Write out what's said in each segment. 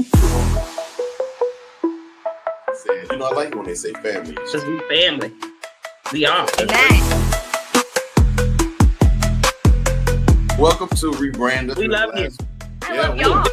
You know, I like when they say family. Because we family. We are. Welcome to Rebrand. We love you. I love y'all.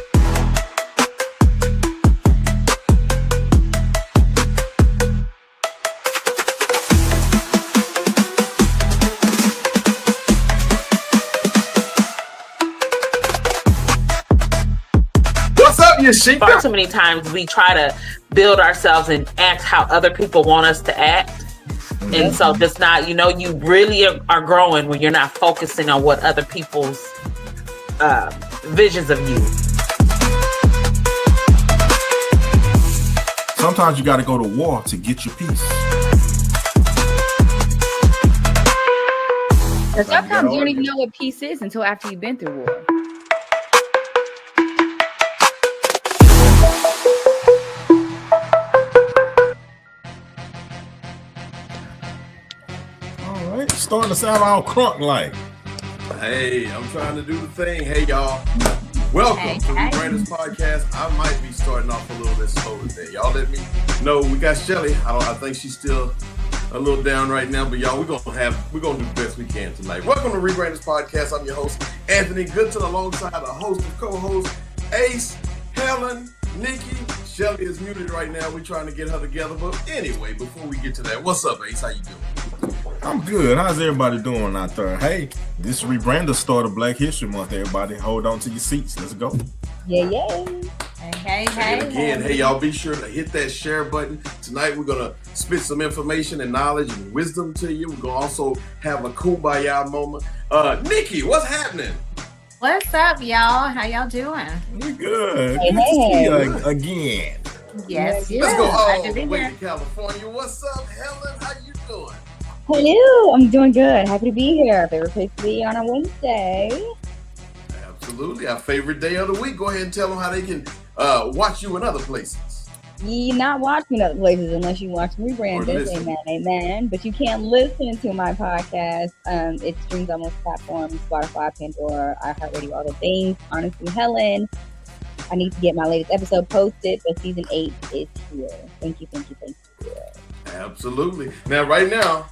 Far too many times we try to build ourselves and act how other people want us to act. Mm-hmm. And so just not, you really are growing when you're not focusing on what other people's visions of you. Sometimes you got to go to war to get your peace. But sometimes you don't even know what peace is until after you've been through war. Starting to sound all crunk-like. Hey, I'm trying to do the thing. Hey, y'all. Welcome to the Brandon's Podcast. I might be starting off a little bit slow today. Y'all let me know. We got Shelly. I think she's still a little down right now, but y'all, we're gonna do the best we can tonight. Welcome to Rebrandon's Podcast. I'm your host, Anthony Goodson, alongside a host of co-hosts, Ace, Helen, Nikki. Shelly is muted right now. We're trying to get her together. But anyway, before we get to that, what's up, Ace? How you doing? I'm good. How's everybody doing out there? Hey, this Rebrander start of Black History Month. Everybody, hold on to your seats. Let's go. Yeah. Hey. Again, hey, y'all, be sure to hit that share button. Tonight, we're going to spit some information and knowledge and wisdom to you. We're going to also have a kumbaya moment. Nikki, what's happening? What's up, y'all? How y'all doing? We're good. Good to see you again. Yes. Let's go all the way to California. What's up, Helen? How you doing? Hello, I'm doing good. Happy to be here. Favorite place to be on a Wednesday. Absolutely. Our favorite day of the week. Go ahead and tell them how they can watch you in other places. You're not watching other places unless you watch Rebranded. Amen. But you can listen to my podcast. It streams on most platforms, Spotify, Pandora, iHeartRadio, all the things. Honestly, Helen, I need to get my latest episode posted, but season 8 is here. Thank you. Absolutely. Now, right now,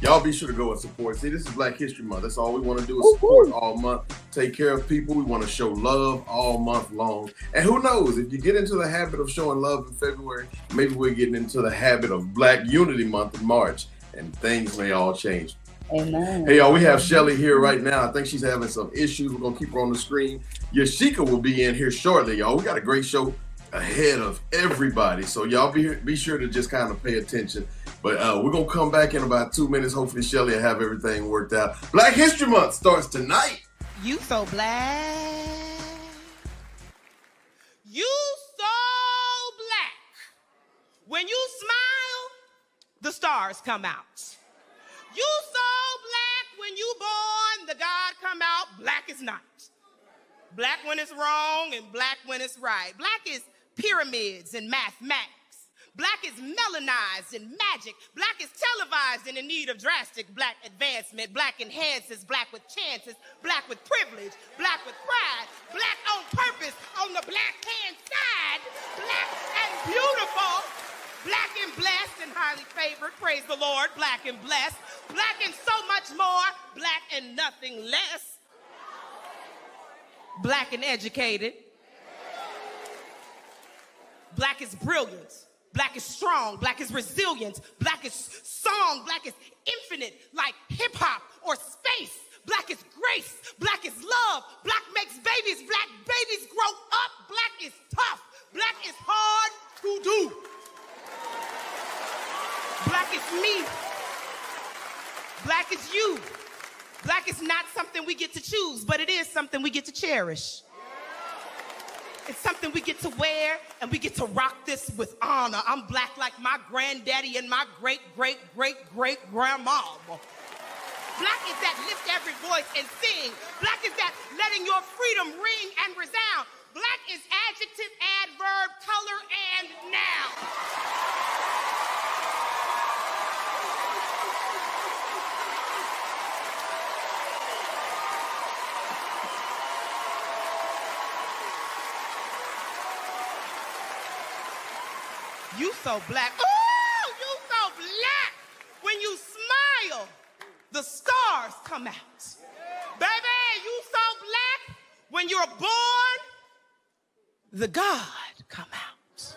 y'all be sure to go and support. See, this is Black History Month. That's all we want to do is support all month. Take care of people. We want to show love all month long. And who knows, if you get into the habit of showing love in February, maybe we're getting into the habit of Black Unity Month in March, and things may all change. Amen. Hey, y'all, we have Shelly here right now. I think she's having some issues. We're going to keep her on the screen. Yashika will be in here shortly, y'all. We got a great show ahead of everybody. So y'all be sure to just kind of pay attention. But we're going to come back in about 2 minutes. Hopefully Shelly will have everything worked out. Black History Month starts tonight. You so black. You so black. When you smile, the stars come out. You so black. When you born, the God come out. Black is not. Black when it's wrong and black when it's right. Black is pyramids and mathematics. Black is melanized in magic. Black is televised and in need of drastic black advancement. Black enhances, black with chances, black with privilege, black with pride, black on purpose on the black hand side, black and beautiful, black and blessed and highly favored, praise the Lord, black and blessed, black and so much more, black and nothing less, black and educated, black is brilliant. Black is strong, black is resilient, black is song, black is infinite, like hip-hop or space. Black is grace, black is love, black makes babies, black babies grow up, black is tough, black is hard to do. Black is me, black is you. Black is not something we get to choose, but it is something we get to cherish. It's something we get to wear, and we get to rock this with honor. I'm black like my granddaddy and my great-great-great-great-grandma. Black is that lift every voice and sing. Black is that letting your freedom ring and resound. Black is adjective, adverb, color, and noun. You so black. Oh, you so black. When you smile, the stars come out. Baby, you so black. When you're born, the God come out.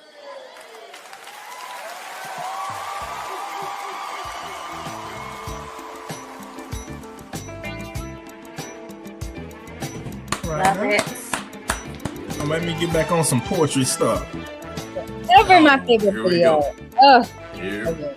Love it. Now let me get back on some poetry stuff. Ever my favorite Here we video. go. Oh, Here, okay.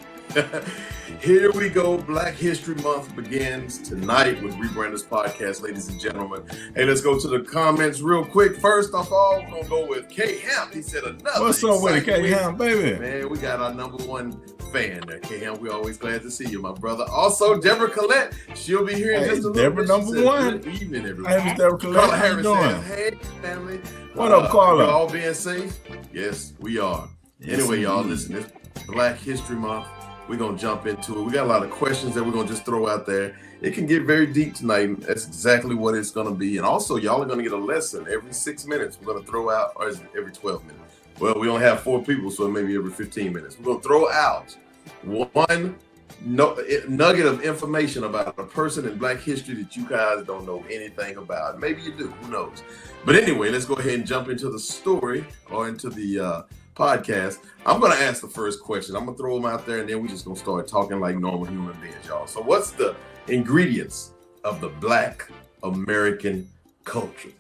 here we go. Black History Month begins tonight with Rebranders Podcast, ladies and gentlemen. Hey, let's go to the comments real quick. First off all, we're gonna go with K Hamp. He said another. What's up with it, exciting K Ham, baby? Man, we got our number one fan there, K Hamp. We're always glad to see you, my brother. Also, Deborah Collette. She'll be here in just a little Deborah, bit. She number said, one. Good evening, everyone. Hey, Miss Deborah Collette, Carla how you Harris doing? says, hey, family. What up, Carla? You all being safe? Yes, we are. Yes, Anyway, y'all, indeed. listen, it's Black History Month. We're going to jump into it. We got a lot of questions that we're going to just throw out there. It can get very deep tonight. And that's exactly what it's going to be. And also, y'all are going to get a lesson every 6 minutes. We're going to throw out, or is it every 12 minutes? Well, we only have 4 people, so maybe every 15 minutes. We're going to throw out one nugget of information about a person in Black history that you guys don't know anything about. Maybe you do, who knows? But anyway, let's go ahead and jump into the story or into the podcast. I'm going to ask the first question. I'm going to throw them out there, and then we're just going to start talking like normal human beings, y'all. So what's the ingredients of the Black American culture?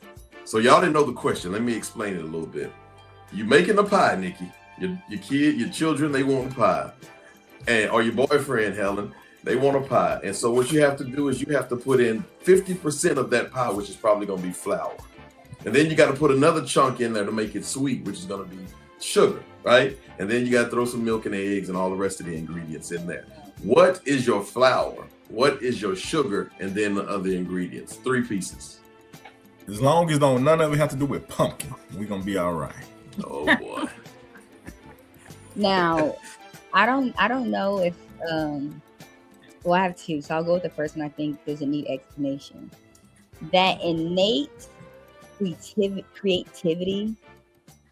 So y'all didn't know the question. Let me explain it a little bit. You making a pie, Nikki. Your kid, your children, they want a pie. Or your boyfriend, Helen, they want a pie. And so what you have to do is you have to put in 50% of that pie, which is probably going to be flour. And then you got to put another chunk in there to make it sweet, which is going to be sugar, right? And then you got to throw some milk and eggs and all the rest of the ingredients in there. What is your flour? What is your sugar? And then the other ingredients. 3 pieces. As long as none of it have to do with pumpkin, we're going to be all right. Oh, boy. Now, I don't know if well, I have 2, so I'll go with the first one. I think doesn't need explanation. That innate creativity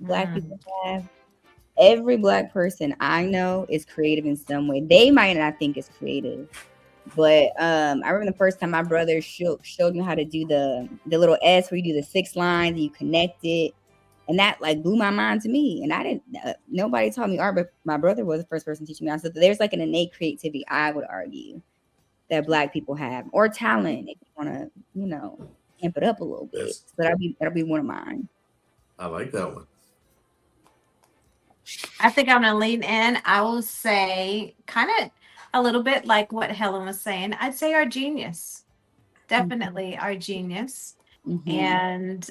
Black people have. Every Black person I know is creative in some way. They might not think it's creative, but I remember the first time my brother showed me how to do the little S where you do the 6 lines and you connect it. And that like blew my mind to me. And I didn't, nobody taught me art, but my brother was the first person teaching me. So there's like an innate creativity, I would argue, that Black people have, or talent, if you want to, amp it up a little bit. Yes. So that'll be one of mine. I like that one. I think I'm going to lean in. I will say kind of a little bit like what Helen was saying. I'd say our genius. Definitely our genius. Mm-hmm. And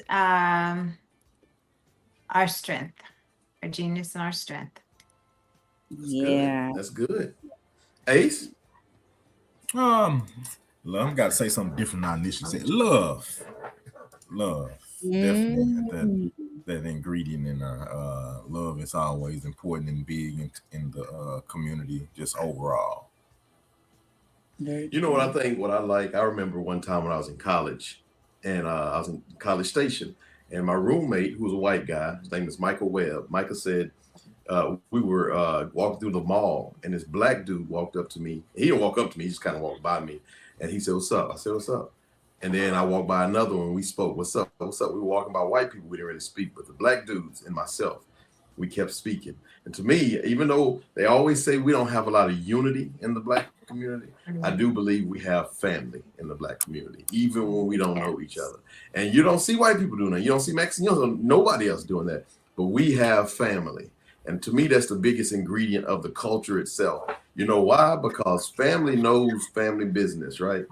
our strength. Our genius and our strength. Yeah. That's good. Ace? Love, I got to say something different now. Initially said love. Definitely that ingredient in love is always important and big in the community, just overall. You know what I think, what I like? I remember one time when I was in college, and I was in College Station, and my roommate, who was a white guy, his name is Michael Webb. Michael said, we were walking through the mall, and this Black dude walked up to me. He didn't walk up to me, he just kind of walked by me. And he said, "What's up?" I said, "What's up?" And then I walked by another one, we spoke. "What's up? What's up?" We were walking by white people, we didn't really speak, but the Black dudes and myself, we kept speaking. And to me, even though they always say we don't have a lot of unity in the Black community, I do believe we have family in the Black community, even when we don't know each other. And you don't see white people doing that. You don't see Mexicans, you don't see nobody else doing that. But we have family. And to me, that's the biggest ingredient of the culture itself. You know why? Because family knows family business, right?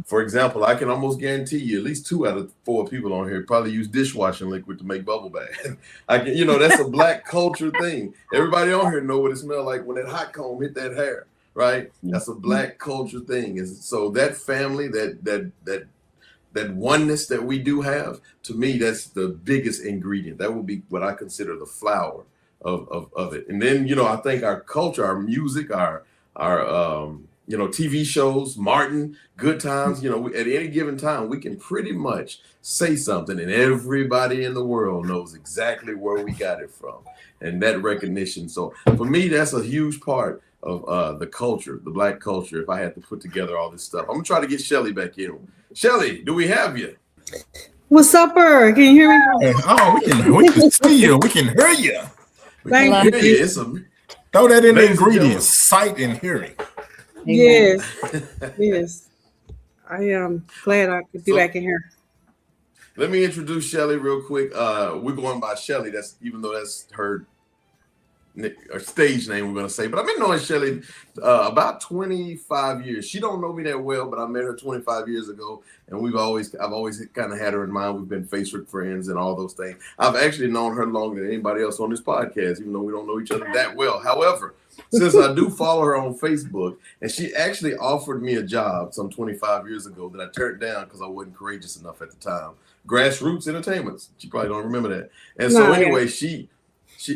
For example, I can almost guarantee you at least 2 out of 4 people on here probably use dishwashing liquid to make bubble bath. That's a Black culture thing. Everybody on here know what it smells like when that hot comb hit that hair, right? That's a Black culture thing. And so that family, that oneness that we do have, to me, that's the biggest ingredient. That would be what I consider the flower of it. And then, I think our culture, our music, our TV shows, Martin, Good Times. At any given time, we can pretty much say something, and everybody in the world knows exactly where we got it from, and that recognition. So for me, that's a huge part of the culture, the Black culture. If I had to put together all this stuff, I'm gonna try to get Shelly back in. Shelly, do we have you? What's up, Can you hear me? Oh, we can see you. We can hear you. Thank you. Throw that in the ingredients: sight and hearing. Yes, yes. I am glad I could be back in here. Let me introduce Shelly real quick. We're going by Shelly. That's even though that's her stage name, we're gonna say. But I've been knowing Shelly about 25 years. She don't know me that well, but I met her 25 years ago, and I've always kind of had her in mind. We've been Facebook friends and all those things. I've actually known her longer than anybody else on this podcast, even though we don't know each other that well. However, since I do follow her on Facebook, and she actually offered me a job some 25 years ago that I turned down because I wasn't courageous enough at the time. Grassroots Entertainments. She probably don't remember that. And so anyway, she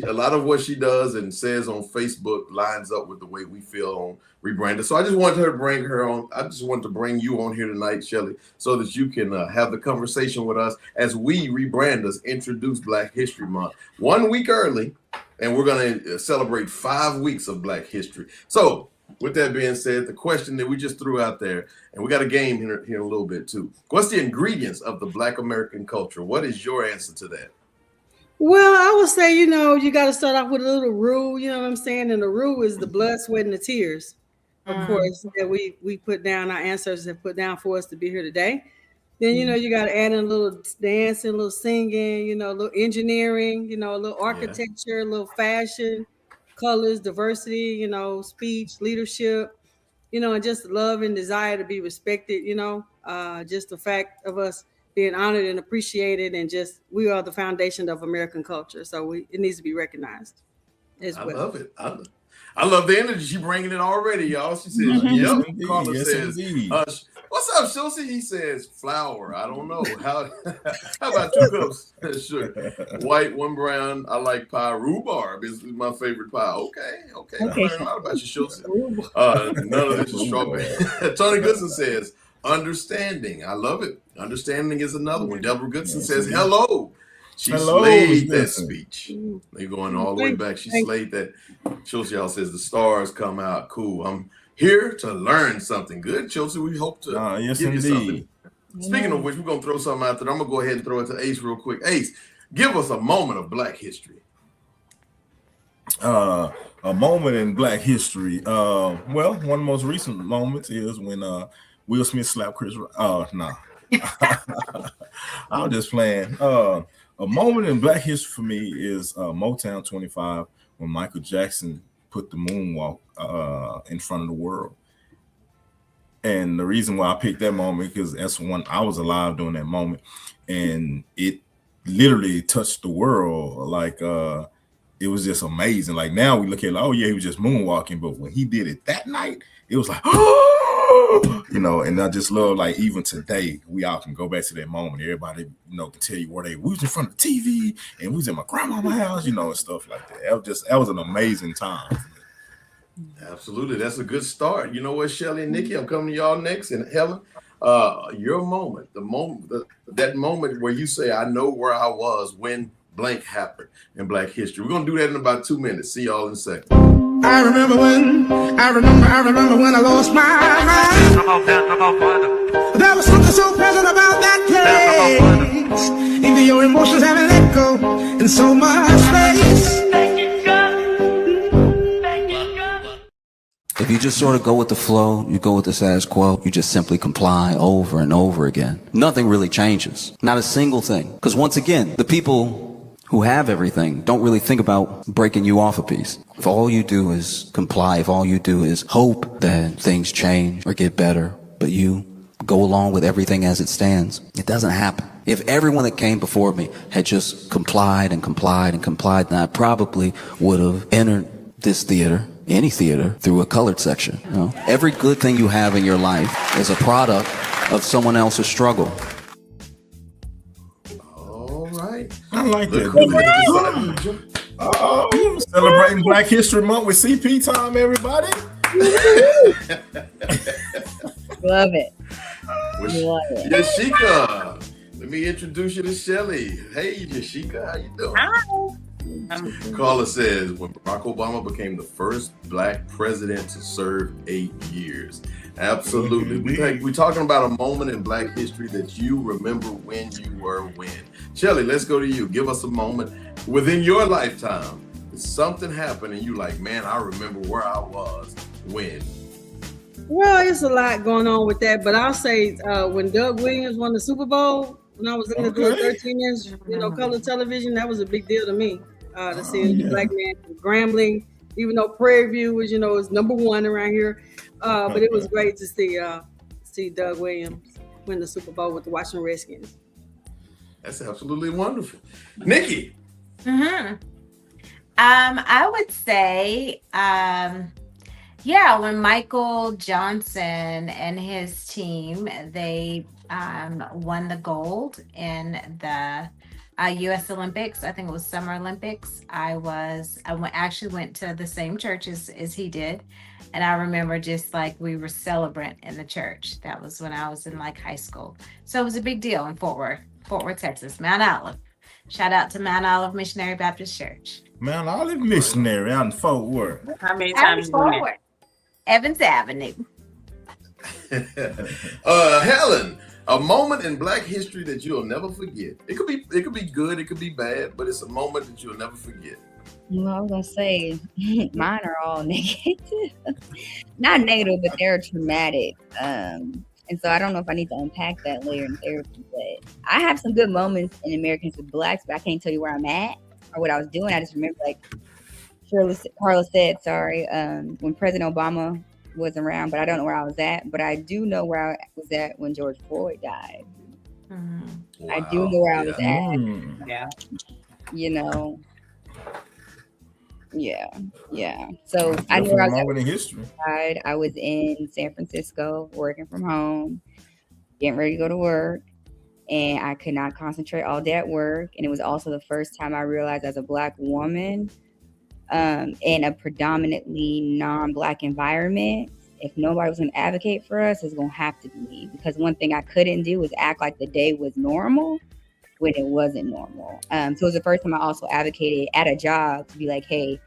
a lot of what she does and says on Facebook lines up with the way we feel on Rebranded. So I just wanted her to bring her on. I just wanted to bring you on here tonight, Shelly, so that you can have the conversation with us as we Rebranders introduce Black History Month 1 week early, and we're going to celebrate 5 weeks of Black history. So with that being said, the question that we just threw out there, and we got a game here in a little bit too. What's the ingredients of the Black American culture? What is your answer to that? Well, I would say, you got to start off with a little rule, you know what I'm saying? And the rule is the blood, sweat, and the tears, of course, that we put down, our ancestors have put down for us to be here today. Then, you got to add in a little dancing, a little singing, a little engineering, a little architecture, a little fashion, colors, diversity, speech, leadership, and just love and desire to be respected, just the fact of us being honored and appreciated, and just we are the foundation of American culture. So it needs to be recognized as well. I love it. I love the energy. She bringing it already, y'all. She says, yep. Carla says, what's up, Shilsey? He says, flour. I don't know. How about 2 cups of sugar? White, 1 brown. I like pie. Rhubarb is my favorite pie. Okay. I'm learning a lot about you, Shilsey. None of this is strawberry. Tony Goodson says, understanding. I love it. Understanding is another one. Deborah Goodson says, hello. She slayed that speech. They're going all the way back. She slayed that. Chelsea y'all says the stars come out. Cool. I'm here to learn something. Good, Chelsea. We hope to give you something. Speaking of which, we're going to throw something out there. I'm going to go ahead and throw it to Ace real quick. Ace, give us a moment of Black history. A moment in Black history. Well, one of the most recent moments is when Will Smith slapped Chris Rock. No. I'm just playing. A moment in Black history for me is Motown 25, when Michael Jackson put the moonwalk in front of the world. And the reason why I picked that moment because that's when I was alive during that moment, and it literally touched the world. Like it was just amazing. Like now we look at he was just moonwalking, but when he did it that night, it was like and I just love, like, even today we all can go back to that moment. Everybody can tell you where we was in front of the TV and we was in my grandma's house, and stuff like that. That was an amazing time. Absolutely. That's a good start. You know what, Shelly and Nikki, I'm coming to y'all next. And Helen, your moment, that moment where you say, I know where I was when blank happened in Black history. We're going to do that in about 2 minutes. See y'all in a second. I remember when I lost my mind. There was something so present about that place. Even your emotions have an echo in so much space. If you just sort of go with the flow, you go with the status quo, you just simply comply over and over again, nothing really changes. Not a single thing. Because once again, the people who have everything don't really think about breaking you off a piece. If all you do is comply, if all you do is hope that things change or get better, but you go along with everything as it stands, it doesn't happen. If everyone that came before me had just complied and complied and complied, then I probably would have entered this theater, any theater, through a colored section. Every good thing you have in your life is a product of someone else's struggle. I like that. Celebrating Black History Month with CP time, everybody. Love it. Well, Yashika, let me introduce you to Shelly. Hey, Yashika, how you doing? Hi. Carla says, when Barack Obama became the first black president to serve 8 years. Absolutely. We're talking about a moment in black history that you remember when you were when. Shelly, let's go to you. Give us a moment within your lifetime. Something happened and you like, man, I remember where I was when. Well, it's a lot going on with that, but I'll say when Doug Williams won the Super Bowl, when I was looking at the 13-inch, color television, that was a big deal to me to see the black man from Grambling, even though Prairie View was, is number one around here. But it was great to see Doug Williams win the Super Bowl with the Washington Redskins. That's absolutely wonderful. Nikki. I would say, when Michael Johnson and his team, they won the gold in the U.S. Olympics. I think it was Summer Olympics. I actually went to the same church as he did. And I remember just like we were celebrant in the church. That was when I was in like high school. So it was a big deal in Fort Worth, Texas, Mount Olive. Shout out to Mount Olive Missionary Baptist Church. Mount Olive Missionary out in Fort Worth. How many times Fort Worth. Evans Avenue. Helen, a moment in black history that you'll never forget. It could be good, it could be bad, but it's a moment that you'll never forget. Well, I was gonna say mine are all negative. Not negative, but they're traumatic. And so I don't know if I need to unpack that later in therapy, but I have some good moments in Americans with Blacks, but I can't tell you where I'm at or what I was doing. I just remember, like Carla said, when President Obama was around, but I don't know where I was at. But I do know where I was at when George Floyd died. Wow. I do know where I was at. Yeah. Yeah. So I knew where I was in history. I was in San Francisco working from home, getting ready to go to work, and I could not concentrate all day at work. And it was also the first time I realized, as a Black woman, in a predominantly non-Black environment, if nobody was going to advocate for us, it's going to have to be me. Because one thing I couldn't do was act like the day was normal when it wasn't normal. So it was the first time I also advocated at a job to be like, hey,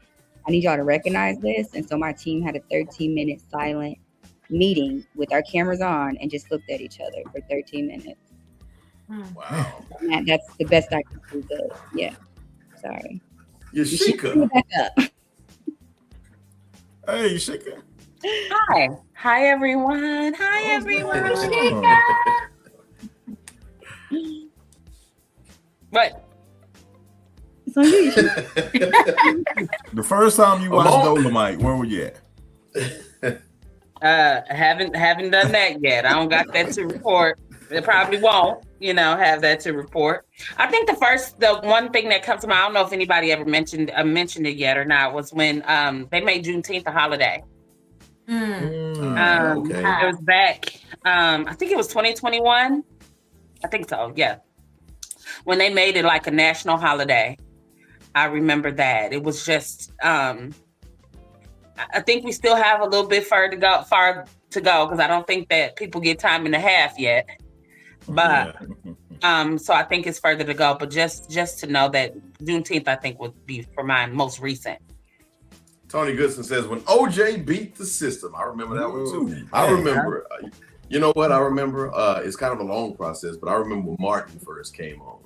I need y'all to recognize this. And so my team had a 13-minute silent meeting with our cameras on and just looked at each other for 13 minutes. Wow. And that's the best I could do. But yeah, sorry. Yashika. Hey, Yashika. Hi everyone. What? So you The first time you watched Dolomite, where were you at? Haven't done that yet. I don't got that to report. It probably won't, have that to report. I think the one thing that comes to mind, I don't know if anybody ever mentioned it yet or not, was when they made Juneteenth a holiday. Okay. It was back, I think it was 2021. I think so, yeah. When they made it like a national holiday. I remember that. It was just, I think we still have a little bit far to go because I don't think that people get time and a half yet. But so I think it's further to go. But just to know that Juneteenth, I think, would be for mine most recent. Tony Goodson says, when OJ beat the system. I remember that one too. I remember, you know what I remember? It's kind of a long process, but I remember when Martin first came on.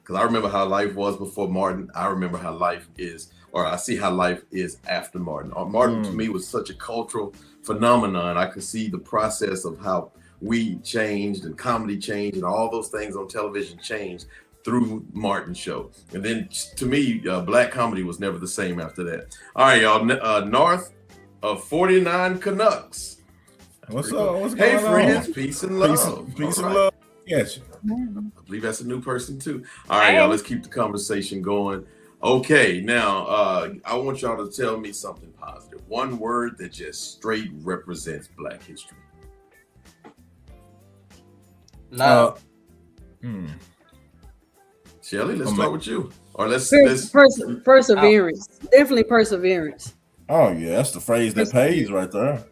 Because I remember how life was before Martin. I remember how life is, or I see how life is after Martin. Martin to me was such a cultural phenomenon. I could see the process of how we changed and comedy changed and all those things on television changed through Martin's show. And then to me, Black comedy was never the same after that. All right, y'all. North of 49 Canucks. What's up? What's hey, going friends. on? Peace and love. Peace and love. Yes. I believe that's a new person too. All right, y'all, let's keep the conversation going. Okay, now I want y'all to tell me something positive. One word that just straight represents Black history. Love. Shelly, let's start with you. Or let's perseverance. Definitely perseverance. Oh yeah, that's the phrase that pays right there.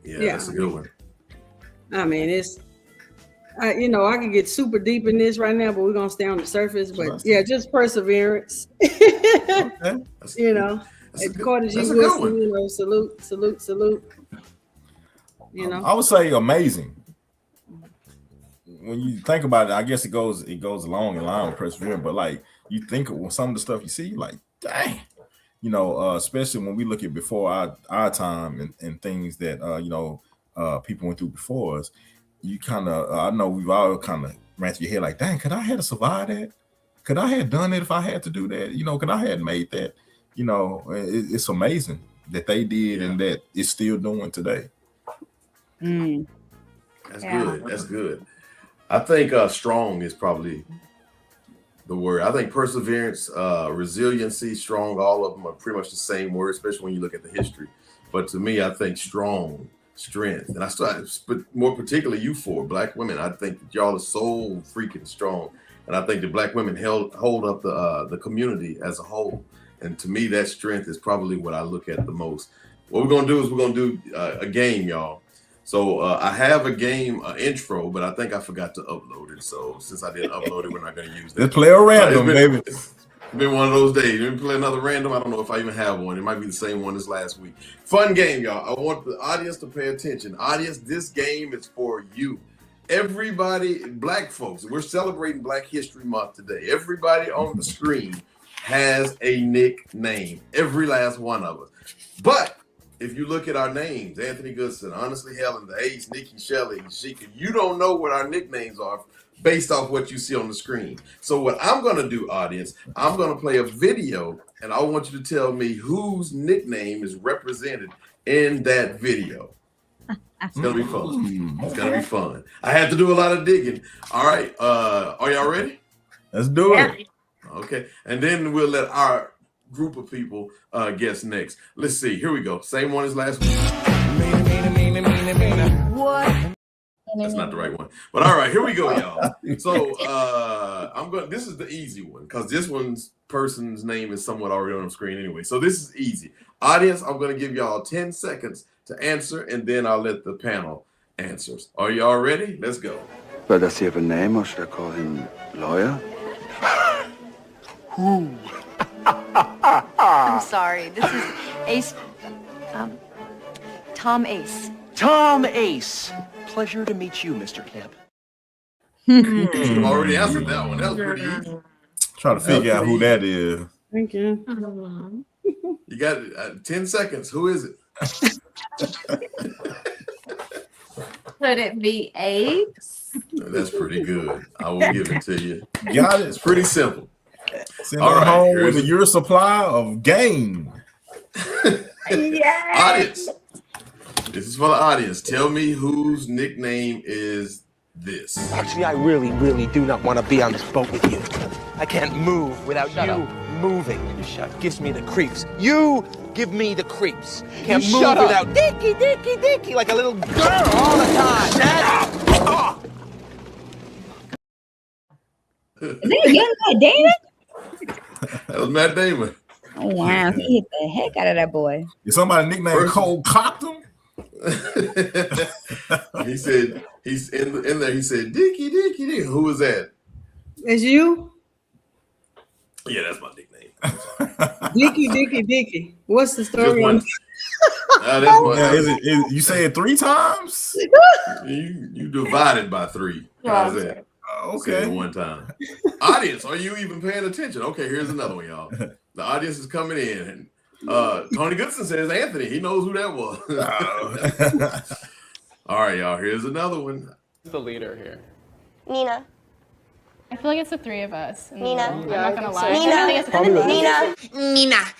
Yeah, that's a good one. I mean, it's I can get super deep in this right now, but we're gonna stay on the surface. But yeah, just perseverance. Okay. As Carter G. Woodson, salute. I would say amazing. When you think about it, I guess it goes along in line with perseverance. But like you think of some of the stuff you see, like dang, especially when we look at before our time and things that people went through before us. You kind of, I know we've all kind of ran through your head like, dang, could I have survived that? Could I have done it if I had to do that? Could I have made that? It's amazing that they did and that it's still doing today. That's good. That's good. I think strong is probably the word. I think perseverance, resiliency, strong, all of them are pretty much the same word, especially when you look at the history. But to me, I think strong, strength, and but more particularly you four Black women, I think that y'all are so freaking strong, and I think the Black women hold up the community as a whole. And to me, that strength is probably what I look at the most. What we're gonna do is we're gonna do a game, y'all. So I have a game intro, but I think I forgot to upload it. So since I didn't upload it, we're not gonna use that. Let's play a random, baby. It's been one of those days. Let me play another random. I don't know if I even have one. It might be the same one as last week. Fun game, y'all. I want the audience to pay attention. Audience, this game is for you. Everybody, Black folks, we're celebrating Black History Month today. Everybody on the screen has a nickname. Every last one of us. But if you look at our names, Anthony Goodson, Honestly Helen, the Ace, Nikki, Shelley, Sheikah, you don't know what our nicknames are based off what you see on the screen. So what I'm going to do, audience, I'm going to play a video, and I want you to tell me whose nickname is represented in that video. It's going to be fun. It's going to be fun. I had to do a lot of digging. All right. Are y'all ready? Let's do it. Okay. And then we'll let our group of people guess next. Let's see. Here we go. Same one as last week. What? That's not the right one. But all right, here we go, y'all. So this is the easy one because this person's name is somewhat already on the screen anyway. So this is easy. Audience, I'm gonna give y'all 10 seconds to answer, and then I'll let the panel answer. Are y'all ready? Let's go. Well, does he have a name, or should I call him Lawyer? Who? I'm sorry. This is Ace. Tom Ace. Tom Ace. Pleasure to meet you, Mr. Kemp. You should have already answered that one. That was pretty easy. Trying to figure out who that is. Thank you. You got 10 seconds. Who is it? Could it be Ace? That's pretty good. I will give it to you. Got it. It's pretty simple. Send all right, home with a year supply of game. Audience. This is for the audience. Tell me whose nickname is this. Actually, I really, really do not want to be on this boat with you. I can't move without you moving. Gives me the creeps. You give me the creeps. Can't move without Dicky, like a little girl all the time. Shut up! Is that young Matt Damon? That was Matt Damon. Oh wow, he hit the heck out of that boy. Is somebody nicknamed Cole Cocktum? He said he's in there. He said Dicky. Who was that? It's you? Yeah, that's my nickname. Dicky. What's the story? You say it 3 times? You divided by 3. How's that? Okay. One time. Audience, are you even paying attention? Okay, here's another one, y'all. The audience is coming in. Tony Goodson says Anthony. He knows who that was. All right, y'all. Here's another one. The leader here. Nina. I feel like it's the 3 of us. Nina. I'm not gonna lie. Nina.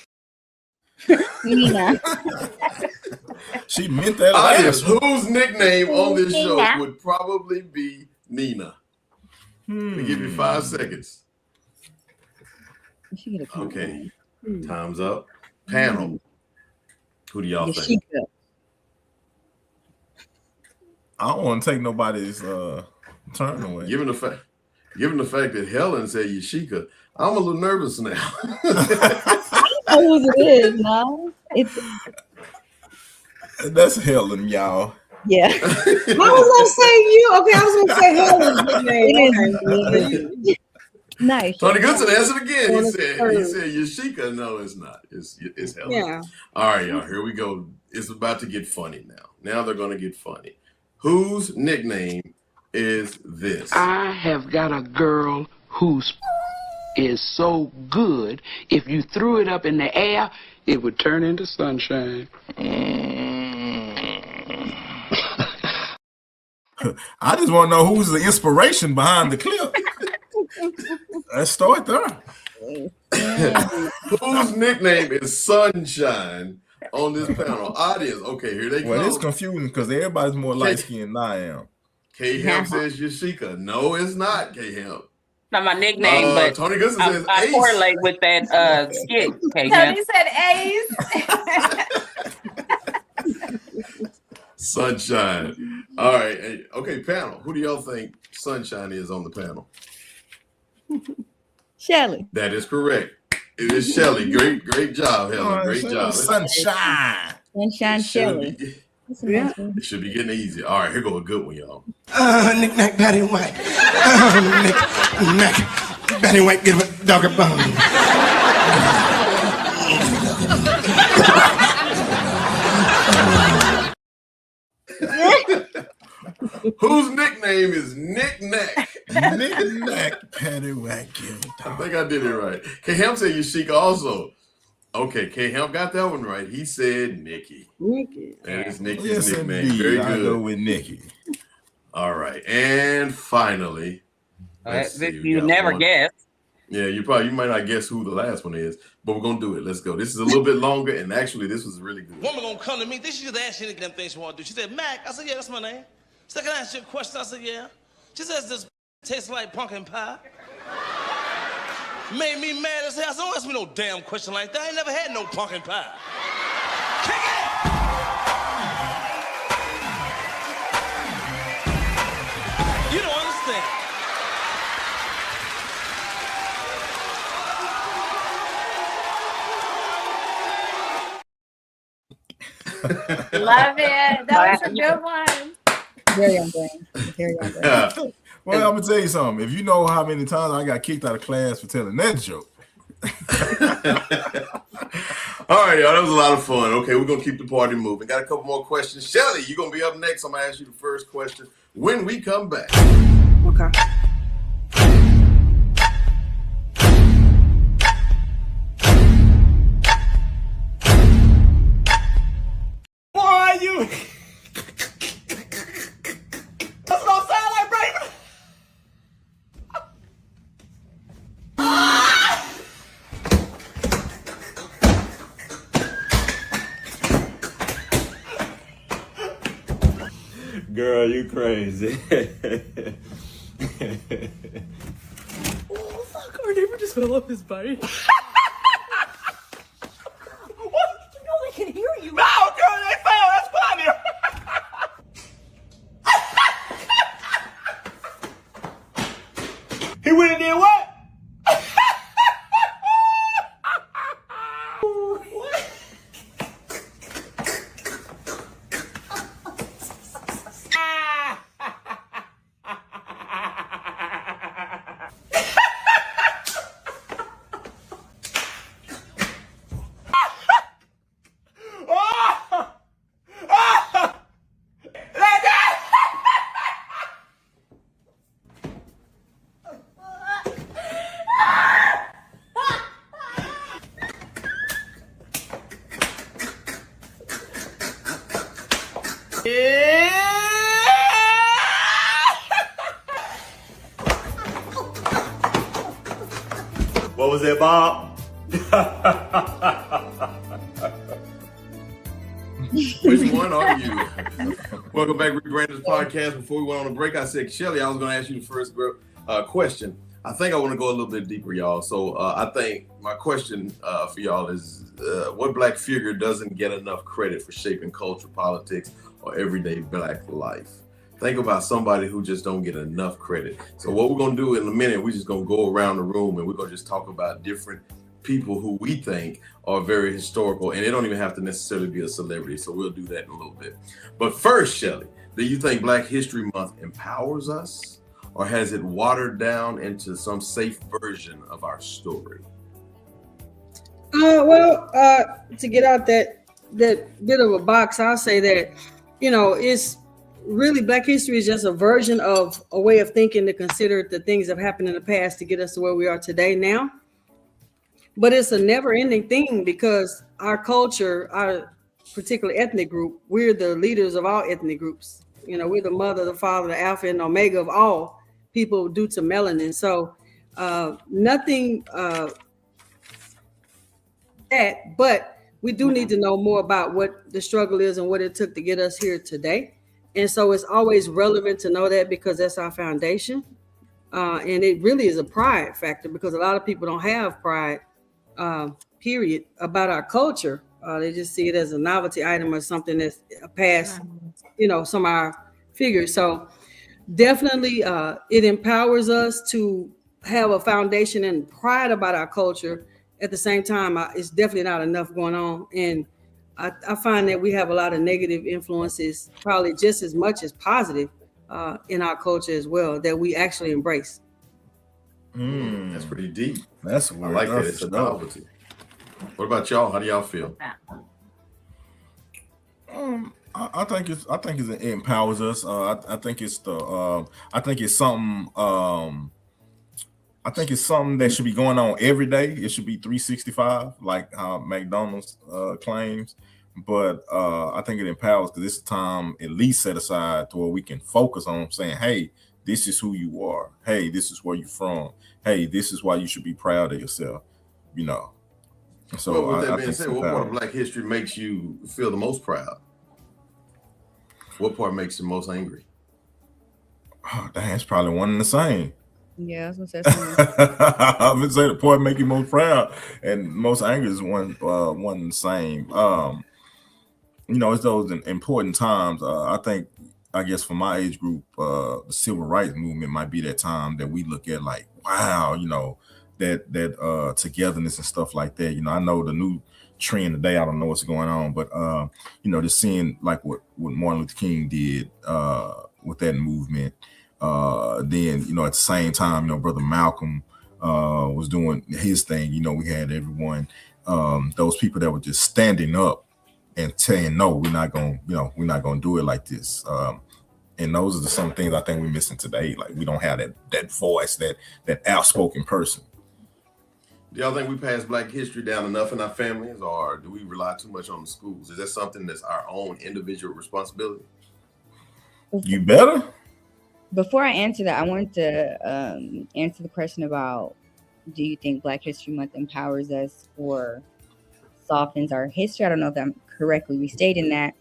She meant that. Audience, whose nickname on this show would probably be Nina? Let me give you 5 seconds. Okay. Time's up. Panel. Who do y'all think? I don't want to take nobody's turn away. Given the fact that Helen said Yashika, I'm a little nervous now. know who it is, no? It's That's Helen, y'all. yeah. I was gonna say you. Okay, I was gonna say Helen's name. It is nice. Tony Goodson answered again. Well, He it's said her. Yashika. No, it's not. It's Helen. Yeah. All right, y'all. Here we go. It's about to get funny now. Now they're gonna get funny. Whose nickname is this? I have got a girl whose is so good, if you threw it up in the air, it would turn into sunshine. I just want to know who's the inspiration behind the clip. Let's start there. Whose nickname is Sunshine on this panel? Audience. Okay, here they go. Well, it's confusing because everybody's more light skinned than I am. K Hemp says Yashika. No, it's not K Hemp. Not my nickname, but Tony Goodson says I Ace. correlate with that skit. Okay, Tony said Ace. Sunshine. All right. Hey, okay, panel. Who do y'all think Sunshine is on the panel? Shelly. That is correct. It is Shelly. Great job, Helen. Great job. Sunshine. Sunshine Shelly. Yeah. It should be getting easy. All right, here go a good one, y'all. Knick-knack, Patty White. Knick-knack, Patty White, give a dog a bone. Whose nickname is Nick Nack? Nick Nack, Patty White, give a I think I did it right. K Hemp said Yashika also. Okay, K Hemp got that one right. He said Nikki. Nikki. That is Nikki's Yes, nickname. indeed. Very I good. go with Nikki. All right, and finally, let's see, we you got never one. guess. Yeah, you might not guess who the last one is, but we're gonna do it. Let's go. This is a little bit longer, and actually, this was really good. Woman gonna come to me. She just asked any damn thing she want to do. She said, Mac. I said, yeah, that's my name. She said, can I ask you a question? I said, yeah. She says, this tastes like pumpkin pie. Made me mad as hell. I said, don't ask me no damn question like that. I ain't never had no pumpkin pie. Kick it! You don't understand. Love it. That was a good one. Very on brand. Very on brand. Well, I'm gonna tell you something. If you know how many times I got kicked out of class for telling that joke. All right, y'all. That was a lot of fun. Okay, we're gonna keep the party moving. Got a couple more questions. Shelly, you're gonna be up next. I'm gonna ask you the first question when we come back. Okay. Why you? That's what I sound like, baby. Girl, you crazy. Oh, fuck. Our neighbor just fell off his bike. What? You know they can hear you. No, girl, they fell. That's funny. He went and did what? What was it, Bob? Which one are you? Welcome back, Rick Randers podcast. Before we went on a break, I said, Shelly, I was going to ask you the first question. I think I want to go a little bit deeper, y'all. So I think my question for y'all is, what Black figure doesn't get enough credit for shaping culture, politics, or everyday Black life? Think about somebody who just don't get enough credit. So what we're going to do in a minute, we're just going to go around the room and we're going to just talk about different people who we think are very historical, and they don't even have to necessarily be a celebrity. So we'll do that in a little bit. But first, Shelly, do you think Black History Month empowers us, or has it watered down into some safe version of our story? To get out that bit of a box, I'll say that, it's really Black history is just a version of a way of thinking to consider the things that have happened in the past to get us to where we are today now. But it's a never-ending thing because our culture, our particular ethnic group, we're the leaders of all ethnic groups. We're the mother, the father, the alpha and omega of all people due to melanin. So nothing but we do need to know more about what the struggle is and what it took to get us here today. And so it's always relevant to know that because that's our foundation. And it really is a pride factor because a lot of people don't have pride, period, about our culture. They just see it as a novelty item or something that's a past, some of our figures. So definitely it empowers us to have a foundation and pride about our culture. At the same time, it's definitely not enough going on. And I find that we have a lot of negative influences, probably just as much as positive in our culture as well, that we actually embrace. That's pretty deep. That's I like that. It's a novelty. What about y'all? How do y'all feel? I think it empowers us. I think it's something. I think it's something that should be going on every day. It should be 365, like how McDonald's claims. But I think it empowers because it's a time at least set aside to where we can focus on saying, hey, this is who you are. Hey, this is where you're from. Hey, this is why you should be proud of yourself. So with that being said, what part of Black history makes you feel the most proud? What part makes you most angry? Oh, that's probably one and the same. Yeah, I was gonna say I would say the part make you most proud and most angry is one and the same. It's those important times. I guess for my age group, the civil rights movement might be that time that we look at like, wow, that togetherness and stuff like that. I know the new trend today, I don't know what's going on, but just seeing like what Martin Luther King did with that movement. Then at the same time, Brother Malcolm was doing his thing. We had everyone, those people that were just standing up and saying, no, we're not gonna do it like this. And those are some things I think we're missing today. Like we don't have that voice, that outspoken person. Do y'all think we pass Black history down enough in our families, or do we rely too much on the schools? Is that something that's our own individual responsibility? You better. Before I answer that, I wanted to answer the question about, do you think Black History Month empowers us or softens our history? I don't know if I'm correctly restating that,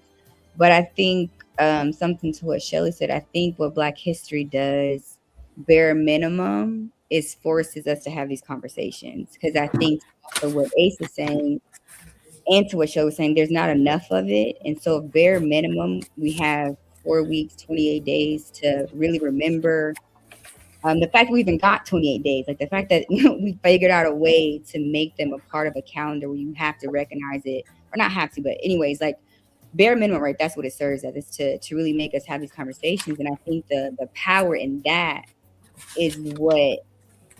but I think something to what Shelly said, I think what Black history does, bare minimum, is forces us to have these conversations. Because I think for what Ace is saying and to what Shelly was saying, there's not enough of it. And so bare minimum, we have 4 weeks, 28 days to really remember the fact that we even got 28 days, like the fact that we figured out a way to make them a part of a calendar where you have to recognize it, or not have to, but anyways, like bare minimum, right? That's what it serves as, is to really make us have these conversations. And I think the power in that is what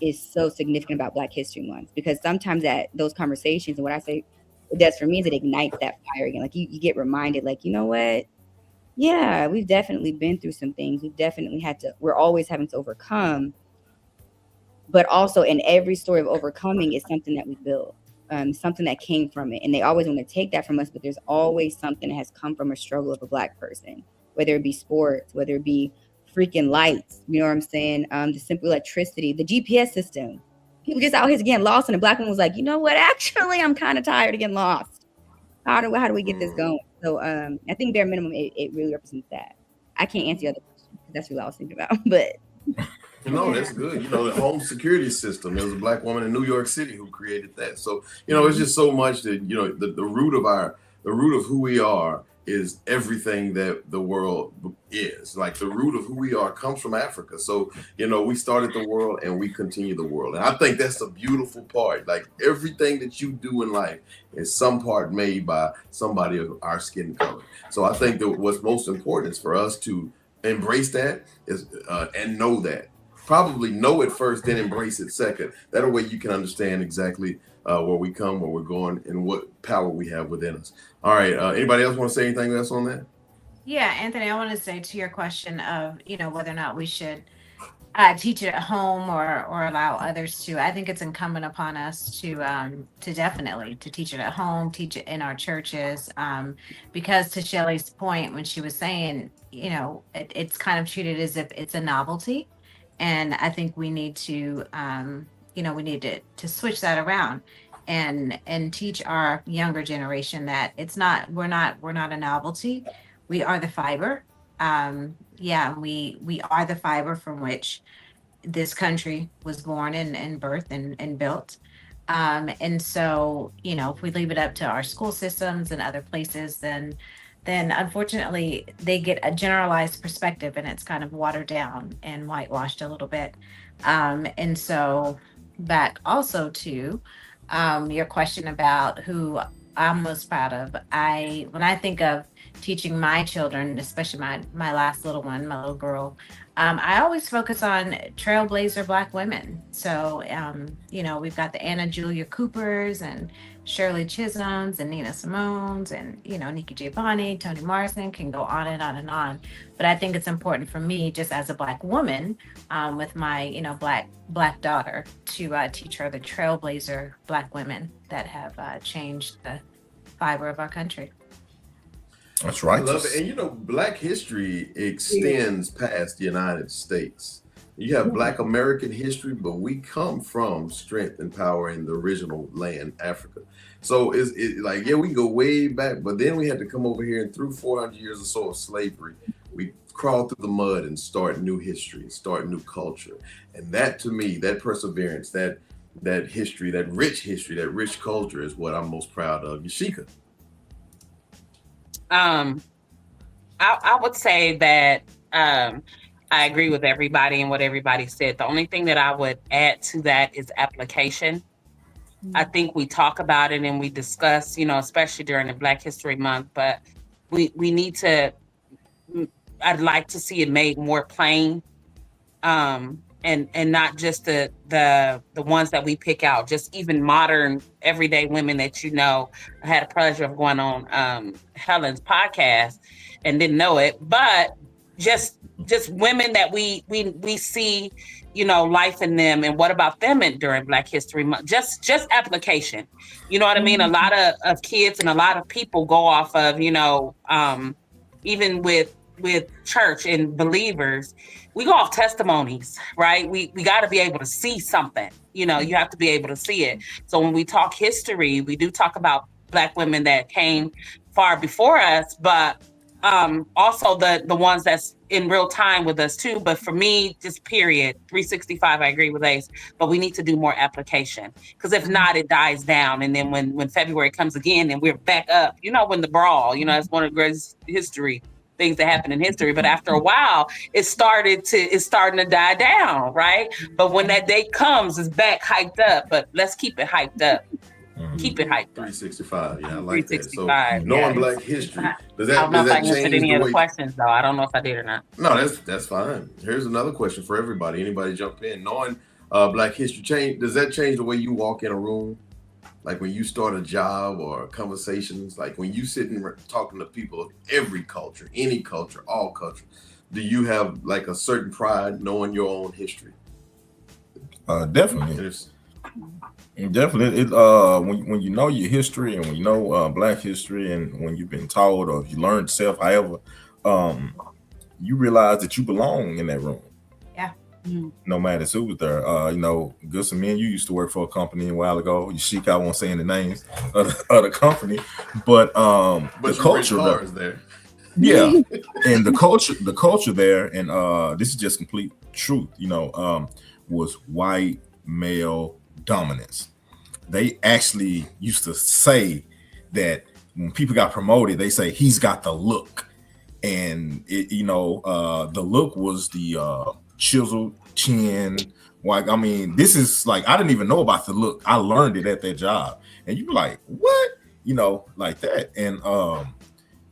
is so significant about Black History Month, because sometimes at those conversations, and what I say it does for me is it ignites that fire again. Like you get reminded, like, you know what? Yeah, we've definitely been through some things. We're always having to overcome. But also in every story of overcoming is something that we built, something that came from it. And they always want to take that from us, but there's always something that has come from a struggle of a Black person, whether it be sports, whether it be freaking lights, you know what I'm saying? The simple electricity, the GPS system. People just out here getting lost, and the Black woman was like, you know what? Actually, I'm kind of tired of getting lost. How do we get this going? So I think bare minimum, it really represents that. I can't answer the other question because that's what I was thinking about. But that's good. The home security system. There was a Black woman in New York City who created that. So it's just so much that the root of who we are is everything that the world is. Like the root of who we are comes from Africa. So, we started the world and we continue the world. And I think that's a beautiful part. Like everything that you do in life is some part made by somebody of our skin color. So I think that what's most important is for us to embrace that and know that. Probably know it first, then embrace it second. That way you can understand exactly where we come, where we're going, and what power we have within us. All right. Anybody else want to say anything else on that? Yeah, Anthony, I want to say to your question of, whether or not we should teach it at home or allow others to. I think it's incumbent upon us to definitely to teach it at home, teach it in our churches, because to Shelley's point when she was saying, it's kind of treated as if it's a novelty, and I think we need to, we need to switch that around and teach our younger generation that we're not a novelty. We are the fiber. We are the fiber from which this country was born and birthed and built. And so, if we leave it up to our school systems and other places, then unfortunately they get a generalized perspective and it's kind of watered down and whitewashed a little bit. And so back also to your question about who I'm most proud of. When I think of teaching my children, especially my last little one, my little girl, I always focus on trailblazer Black women. So, we've got the Anna Julia Coopers and Shirley Chisholms and Nina Simone's and, Nikki Giovanni, Toni Morrison, can go on and on and on. But I think it's important for me, just as a Black woman, with my, Black daughter, to teach her the trailblazer Black women that have changed the fiber of our country. That's right. I love it. And Black history extends past the United States. You have Black American history, but we come from strength and power in the original land, Africa. So it's like, we go way back, but then we had to come over here, and through 400 years or so of slavery, we crawl through the mud and start new history, start new culture. And that, to me, that perseverance, that history, that rich culture is what I'm most proud of. Yashika. I would say that I agree with everybody and what everybody said. The only thing that I would add to that is application. I think we talk about it and we discuss, especially during the Black History Month, but we need to, I'd like to see it made more plain, and not just the ones that we pick out, just even modern everyday women that I had the pleasure of going on Helen's podcast and didn't know it, but just women that we see, life in them, and what about them during Black History Month? Just application. You know what I mean? A lot of kids and a lot of people go off of, even with church and believers, we go off testimonies, right? We got to be able to see something. You have to be able to see it. So when we talk history, we do talk about Black women that came far before us, but also the ones that's in real time with us too. But for me, just period, 365, I agree with Ace, but we need to do more application, because if not, it dies down. And then when February comes again and we're back up, when the brawl, it's one of the greatest things that happen in history. But after a while, it's starting to die down, right? But when that day comes, it's back hyped up. But let's keep it hyped up. Keep it hyped up. 365. Yeah, I like that. So knowing Black history, does I don't know if I change answered any the of way? the questions though. I don't know if I did or not. No, that's fine. Here's another question for everybody. Anybody jump in? Knowing Black history, does that change the way you walk in a room? Like when you start a job or conversations, like when you sit and talking to people of every culture, any culture, all culture, do you have like a certain pride knowing your own history? Definitely. Definitely. When you know your history, and when you know Black history, and when you've been taught or you learned yourself, however, you realize that you belong in that room. Yeah. No matter who was there. Good some men, you used to work for a company a while ago. Yashika, I won't say any names of the company, but the culture there. Yeah. And the culture there, and this is just complete truth, was white male dominance. They actually used to say that when people got promoted, they say he's got the look, and it, the look was the chiseled chin. Like, I mean, this is like, I didn't even know about the look. I learned it at that job, and you be like, what? Like that, and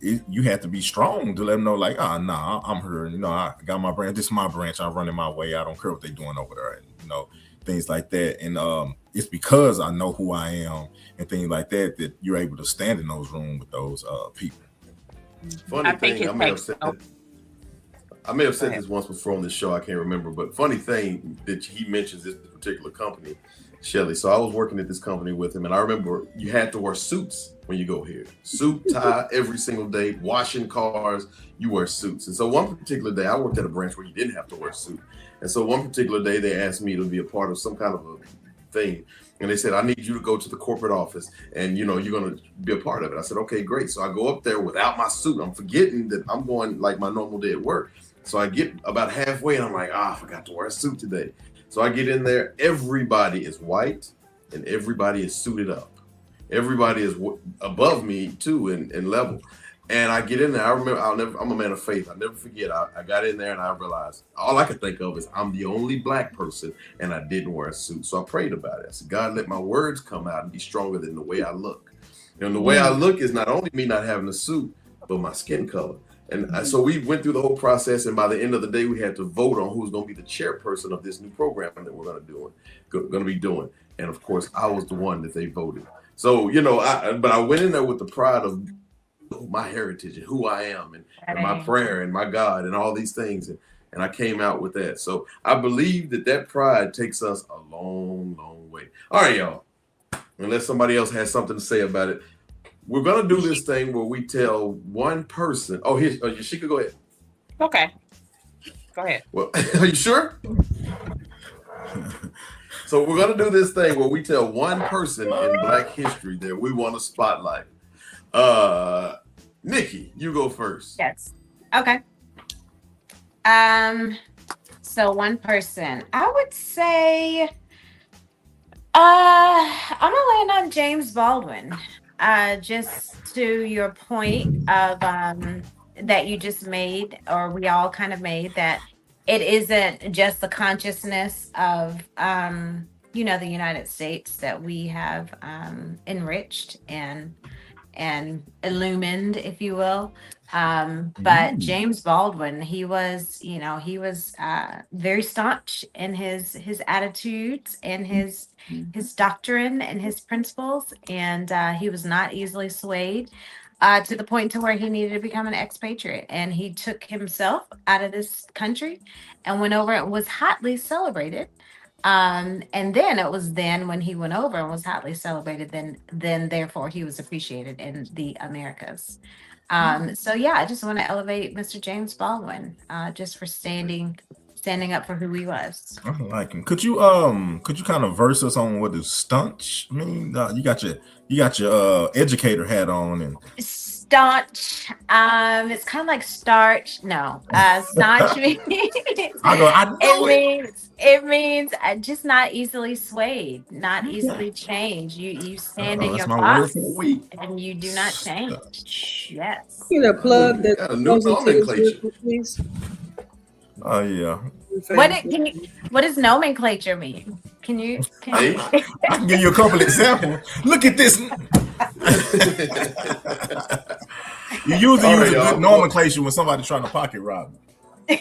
you have to be strong to let them know, like, nah, I'm here. I got my branch. This is my branch. I run it my way. I don't care what they're doing over there. And, things like that. And it's because I know who I am and things like that that you're able to stand in those rooms with those people. Funny thing, I may have said this once before on this show. I can't remember, but funny thing that he mentions this particular company, Shelly. So I was working at this company with him, and I remember you had to wear suits when you go here. Suit, tie, every single day, washing cars, you wear suits. And so one particular day, I worked at a branch where you didn't have to wear a suit. And so one particular day, they asked me to be a part of some kind of a thing. And they said, I need you to go to the corporate office and, you're going to be a part of it. I said, okay, great. So I go up there without my suit. I'm forgetting that I'm going like my normal day at work. So I get about halfway and I'm like, I forgot to wear a suit today. So I get in there. Everybody is white and everybody is suited up. Everybody is above me too in level. And I get in there. I remember, I'm a man of faith. I'll never forget. I got in there and I realized all I could think of is I'm the only black person and I didn't wear a suit. So I prayed about it. I said, God, let my words come out and be stronger than the way I look. And the way I look is not only me not having a suit, but my skin color. And so we went through the whole process. And by the end of the day, we had to vote on who's going to be the chairperson of this new program that we're going to be doing. And of course, I was the one that they voted. So, but I went in there with the pride of my heritage and who I am and my prayer and my God and all these things. And I came out with that. So I believe that pride takes us a long, long way. All right, y'all. Unless somebody else has something to say about it, we're going to do this thing where we tell one person. Oh, here's Yashika, go ahead. Okay. Go ahead. Well, are you sure? So we're going to do this thing where we tell one person in Black history that we want to spotlight. Nikki, you go first. Yes. Okay. So one person, I would say, I'm gonna land on James Baldwin. Just to your point of that you just made, or we all kind of made, that it isn't just the consciousness of the United States that we have enriched and illumined, if you will. But James Baldwin, he was very staunch in his attitudes and his doctrine and his principles, and he was not easily swayed to the point to where he needed to become an expatriate, and he took himself out of this country and went over and was hotly celebrated. And then it was when he went over and was hotly celebrated, then therefore he was appreciated in the Americas. So yeah, I just want to elevate Mr. James Baldwin, just for standing up for who he was. I like him. Could you kind of verse us on what does staunch mean? You got your educator hat on and staunch. It's kind of like starch. No, staunch means it means just not easily swayed, not easily changed. You stand in your box and you do not change. Yes. Plug that nomenclature, please. Oh yeah. What does nomenclature mean? Can you? I can give you a couple examples. Look at this. You usually use a good nomenclature when somebody's trying to pocket rob. That's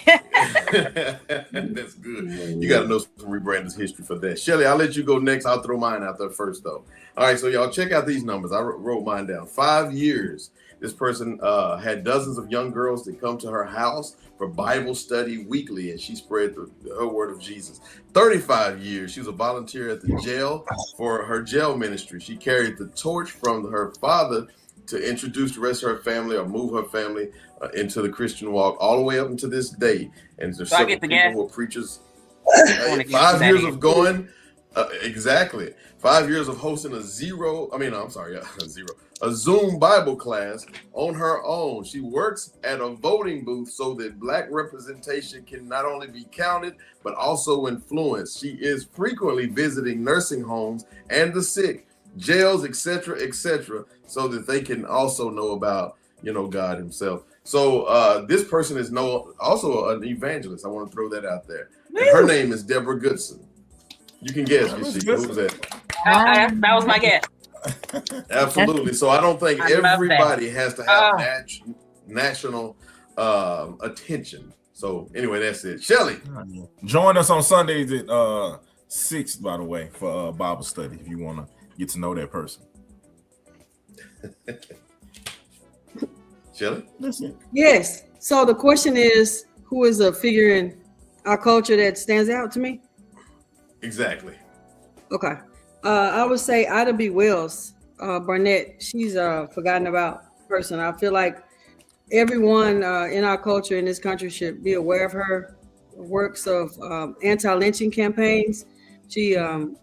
good. You got to know some Rebranders history for that. Shelly, I'll let you go next. I'll throw mine out there first, though. All right, so y'all check out these numbers. I wrote mine down. 5 years. This person had dozens of young girls that come to her house for Bible study weekly, and she spread her word of Jesus. 35 years. She was a volunteer at the jail for her jail ministry. She carried the torch from her father to introduce the rest of her family or move her family into the Christian walk all the way up until this day. And there's several people who are preachers. 5 years of going, exactly. 5 years of hosting a Zoom Bible class on her own. She works at a voting booth so that Black representation can not only be counted, but also influenced. She is frequently visiting nursing homes and the sick jails, etc., so that they can also know about, God himself. So this person is also an evangelist. I want to throw that out there. And her name is Deborah Goodson. You can guess, who's that? That was my guess. Absolutely. So I don't think everybody has to have national attention. So anyway, that's it. Shelly. Join us on Sundays at 6, by the way, for Bible study if you want to get to know that person. Shelly? Listen. Yes. So the question is, who is a figure in our culture that stands out to me? Exactly. Okay. I would say Ida B. Wells, Barnett. She's a forgotten about person. I feel like everyone in our culture in this country should be aware of her works of anti-lynching campaigns. She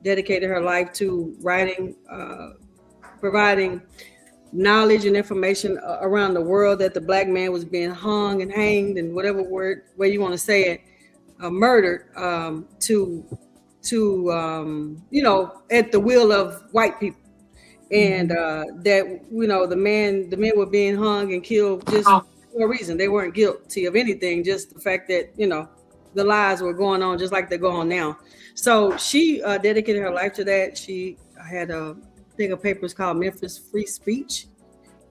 dedicated her life to writing, providing knowledge and information around the world that the Black man was being hung and hanged and whatever way you want to say it, murdered at the will of white people. And that, the men were being hung and killed just for a reason. They weren't guilty of anything, just the fact that, the lies were going on just like they're going on now. So she dedicated her life to that. She had a thing of papers called Memphis Free Speech.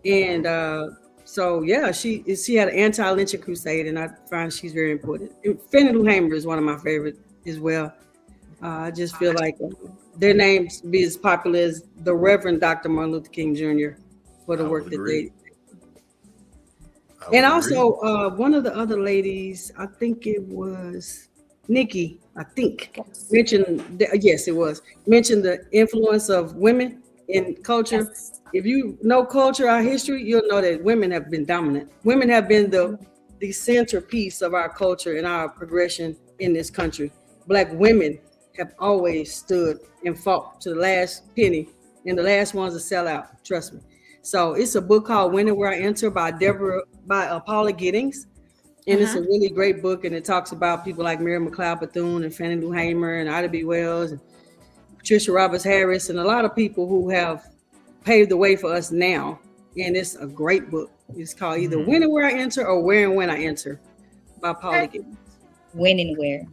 And she had an anti-lynching crusade, and I find she's very important. Fannie Lou Hamer is one of my favorite as well. I just feel like their names be as popular as the Reverend Dr. Martin Luther King Jr. for the work that they. And also one of the other ladies, I think it was Nikki, mentioned, yes, it was, mentioned the influence of women in culture. Yes. If you know culture, our history, you'll know that women have been dominant. Women have been the centerpiece of our culture and our progression in this country. Black women have always stood and fought to the last penny, and the last ones to sell out. Trust me. So it's a book called When and Where I Enter by Paula Giddings. And it's a really great book. And it talks about people like Mary McLeod Bethune and Fannie Lou Hamer and Ida B. Wells and Patricia Roberts Harris and a lot of people who have paved the way for us now. And it's a great book. It's called either When and Where I Enter or Where and When I Enter by Paula Giddings. When and Where.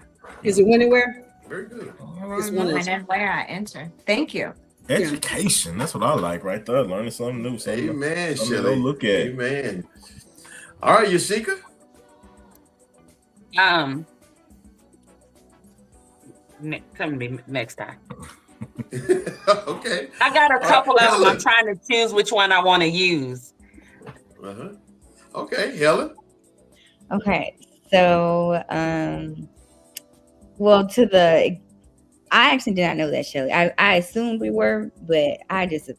Is it When and Where? Very good. It's When and Where I Enter. Thank you. Education. That's what I like right there. Learning something new. Amen, Shelly. Shelly. Look at. Amen. All right, Yashika. Come to me next time. Okay. I got a couple of them. I'm trying to choose which one I want to use. Okay, Helen. Okay, so I actually did not know that, Shelly. I assumed we were, but I just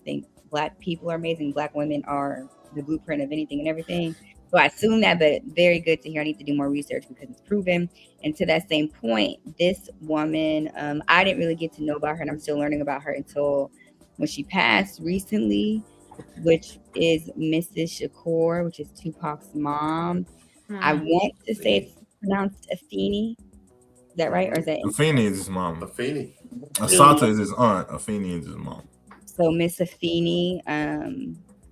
think Black people are amazing. Black women are the blueprint of anything and everything. So I assume that, but very good to hear. I need to do more research because it's proven. And to that same point, this woman, I didn't really get to know about her, and I'm still learning about her until when she passed recently, which is Mrs. Shakur, which is Tupac's mom. I want to say it's pronounced Afeni. Is that right? Or is that Afeni is his mom. Afeni. Asata is his aunt. Afeni is his mom. So Miss Afeni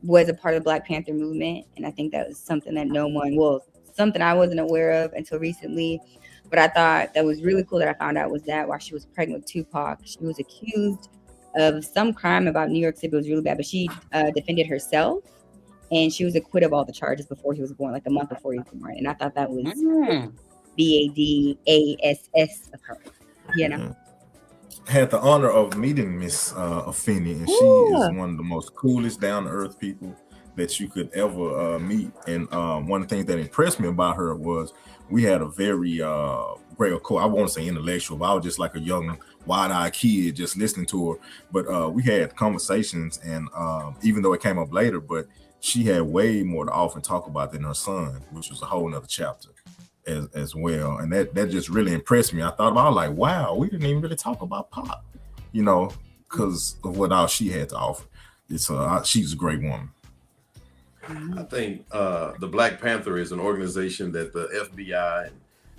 was a part of the Black Panther movement. And I think that was something that something I wasn't aware of until recently. But I thought that was really cool that I found out was that while she was pregnant with Tupac, she was accused of some crime about New York City. It was really bad, but she defended herself. And she was acquitted of all the charges before he was born, like a month before he was born. And I thought that was BADASS of her, Had the honor of meeting Miss Afeni, and she is one of the most coolest, down-to-earth people that you could ever meet. And one of the things that impressed me about her was we had a very great, I won't say intellectual, but I was just like a young, wide-eyed kid just listening to her. But we had conversations, and even though it came up later, but she had way more to offer and talk about than her son, which was a whole nother chapter as well. And that just really impressed me. I thought about, like, wow, we didn't even really talk about Pop, because of what all she had to offer. She's a great woman. I think the Black Panther is an organization that the FBI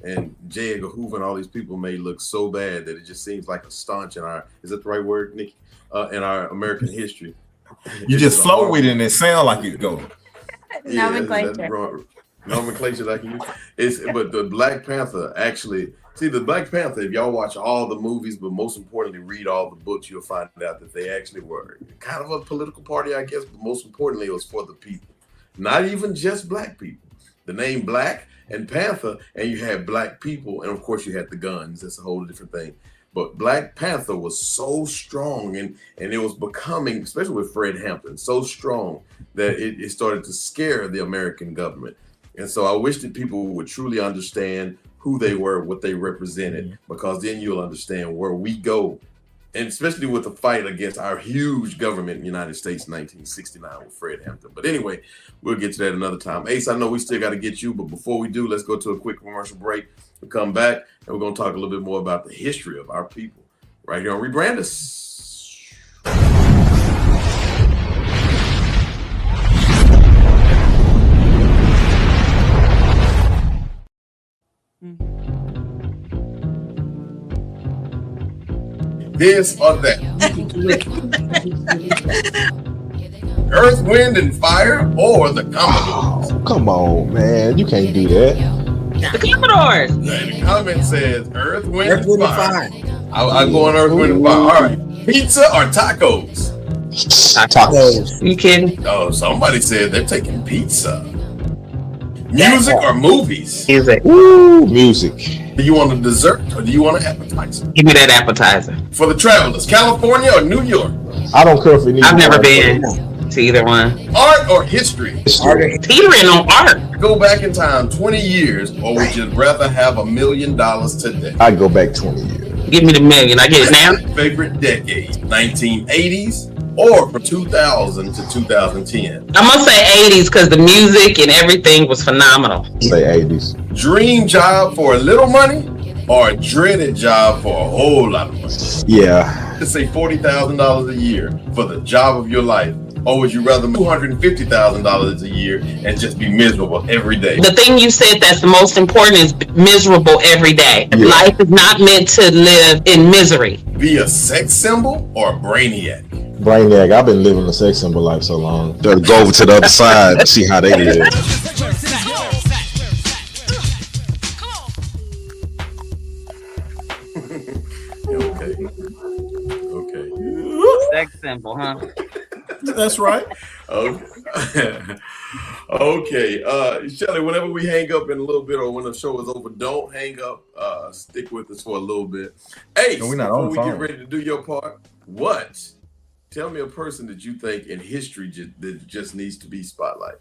and J. Edgar Hoover and all these people made look so bad that it just seems like a staunch in our, is that the right word, Nikki? in our American history. You just flow with it and it sound like it goes. Yeah, Nomenclature. Nomenclature that I can use. But the Black Panther actually, see, the Black Panther, if y'all watch all the movies, but most importantly, read all the books, you'll find out that they actually were kind of a political party, I guess, but most importantly, it was for the people. Not even just black people. The name Black and Panther, and you had black people, and of course you had the guns. That's a whole different thing. But Black Panther was so strong, and it was becoming, especially with Fred Hampton, so strong that it started to scare the American government. And so I wish that people would truly understand who they were, what they represented, because then you'll understand where we go. And especially with the fight against our huge government in the United States in 1969 with Fred Hampton. But anyway, we'll get to that another time. Ace, I know we still got to get you, but before we do, let's go to a quick commercial break. We'll come back, and we're going to talk a little bit more about the history of our people right here on Rebrand Us. This or that. Earth, Wind, and Fire, or the Commodores? Oh, come on, man. You can't do that. The Commodores. The comment says Earth, Wind, and Fire. I go on Earth, Wind, and Fire. All right. Pizza or tacos? Tacos. You kidding? Oh, somebody said they're taking pizza. Music or movies? Music. Woo, music. Do you want a dessert or do you want an appetizer? Give me that appetizer. For the travelers, California or New York? I don't care if it needs. I've never been to either one. Art or history? Teetering on art. Go back in time 20 years, or would you rather have $1 million today? I'd go back 20 years. Give me the million. I get it now. Favorite decade? 1980s or from 2000 to 2010? I'm gonna say 80s because the music and everything was phenomenal. Say 80s. Dream job for a little money or a dreaded job for a whole lot of money? Yeah. Let's say $40,000 a year for the job of your life. Or would you rather $250,000 a year and just be miserable every day? The thing you said that's the most important is miserable every day. Yeah. Life is not meant to live in misery. Be a sex symbol or a brainiac? Brainiac. I've been living a sex symbol life so long. Go over to the other side and see how they live. Okay. Sex symbol, huh? That's right. Okay. Okay. Shelly, whenever we hang up in a little bit or when the show is over, don't hang up. Stick with us for a little bit. Hey, No, we're not before on the we phone. get ready to do your part, tell me a person that you think in history that just needs to be spotlight.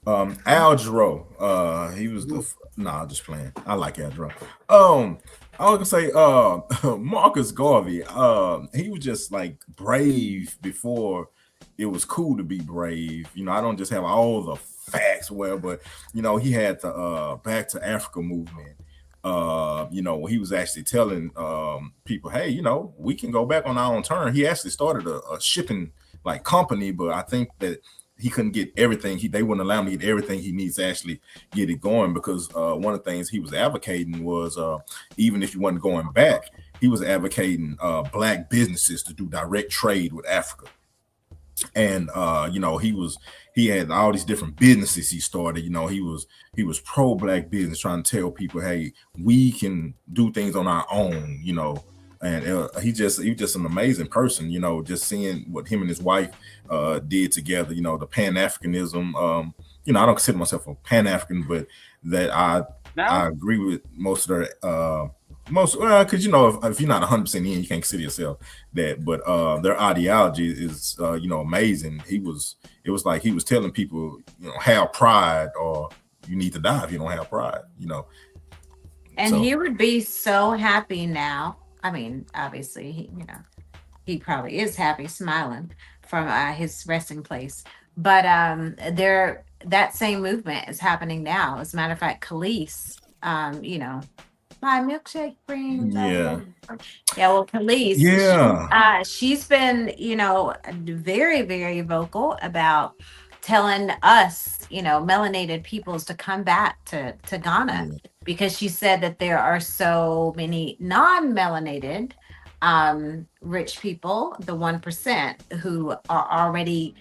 Al Jarreau. He was the I'm just playing. I like Al Jarreau. I was gonna say Marcus Garvey. He was just like brave before it was cool to be brave. You know, I don't just have all the facts but you know, he had the Back to Africa movement. You know, he was actually telling people, hey, you know, we can go back on our own turn. He actually started a shipping like company, but I think that he couldn't get everything. They wouldn't allow him to get everything he needs to actually get it going, because one of the things he was advocating was even if you wasn't going back, he was advocating black businesses to do direct trade with Africa. And you know, he had all these different businesses he started. You know, he was pro-black business, trying to tell people, hey, we can do things on our own, you know. And he was just an amazing person, you know, just seeing what him and his wife did together, you know, the Pan-Africanism. You know, I don't consider myself a Pan-African, but that I agree with most of their because you know, if you're not 100% in, you can't consider yourself that. But their ideology is you know, amazing. It was like he was telling people, you know, have pride or you need to die if you don't have pride, you know. And he would be so happy now. I mean, obviously, he probably is happy, smiling from his resting place. But that same movement is happening now. As a matter of fact, Khalees, you know, my milkshake brings. Yeah. Well, Khalees. Yeah. She's been, you know, very, very vocal about telling us, you know, melanated peoples to come back to Ghana, because she said that there are so many non-melanated rich people, the 1%, who are already,